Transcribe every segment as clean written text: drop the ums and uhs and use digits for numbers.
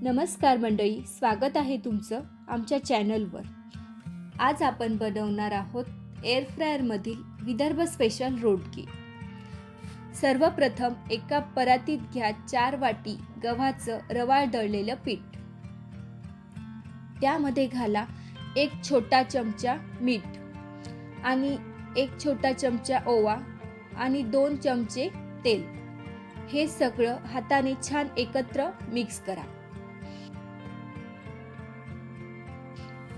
नमस्कार मंडळी, स्वागत आहे तुमचं आमच्या चॅनलवर। आज आपण बनवणार आहोत एअर फ्रायरमधील विदर्भ स्पेशल रोडगे। सर्वप्रथम एका परातीत घ्या 4 वाटी गव्हाचं रवाळ दळलेलं पीठ। त्यामध्ये घाला 1 छोटा चमचा मीठ आणि 1 छोटा चमचा ओवा आणि 2 चमचे तेल। हे सगळं हाताने छान एकत्र मिक्स करा।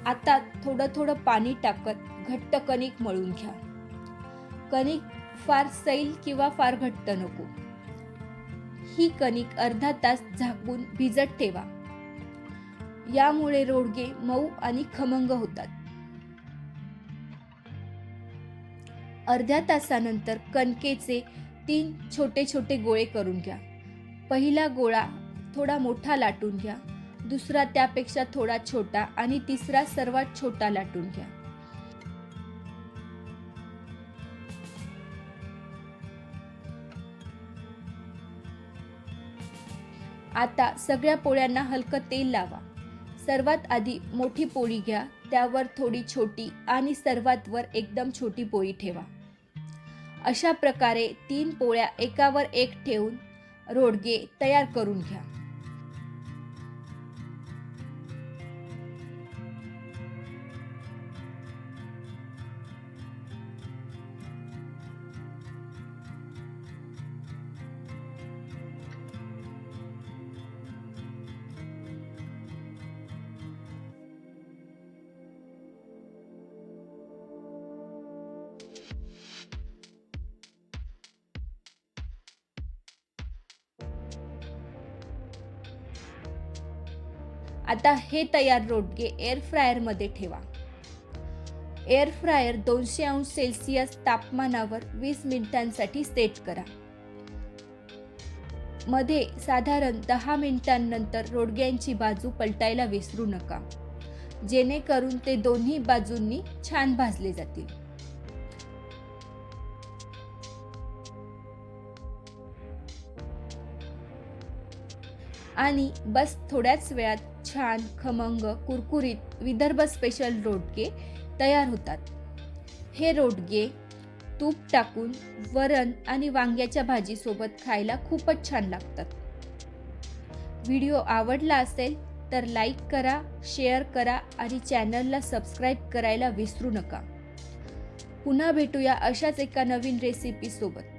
आता थोडं पाणी टाकत घट्ट कणिक मळून घ्या। कणिक फार सैल किंवा फार घट्ट नको। ही कणिक अर्धा तास झाकून भिजत ठेवा। यामुळे रोडगे मऊ आणि खमंग होतात। अर्ध्या तासानंतर कणकेचे 3 छोटे छोटे गोळे करून घ्या। पहिला गोळा थोडा मोठा लाटून घ्या, दुसरा त्यापेक्षा थोडा छोटा आणि तिसरा सर्वात छोटा लाटून घ्या। आता सगळ्या पोळ्यांना हलकं तेल लावा। सर्वात आधी मोठी पोळी घ्या, त्यावर थोडी छोटी आणि सर्वात वर एकदम छोटी पोळी ठेवा। अशा प्रकारे 3 पोळ्या एकावर एक ठेवून रोडगे तयार करून घ्या। आता हे तयार रोडगे एअर फ्रायर मध्ये ठेवा। एअर फ्रायर 200 अंश सेल्सिअस तापमानावर 20 मिनिटांसाठी सेट करा। मध्ये साधारण 10 मिनिटांनंतर रोडग्यांची बाजू पलटायला विसरू नका, जेणेकरून ते दोन्ही बाजूंनी छान भाजले जातील। आणि बस थोड्याच वेळात छान खमंग कुरकुरीत विदर्भ स्पेशल रोडगे तयार होतात। हे रोडगे तूप टाकून वरण आणि वांग्याच्या भाजी सोबत खायला खूपच छान लागतात। व्हिडिओ आवडला असेल तर लाईक करा, शेअर करा आणि चॅनलला सबस्क्राईब करायला विसरू नका। पुन्हा भेटूया अशाच एका नवीन रेसिपी सोबत।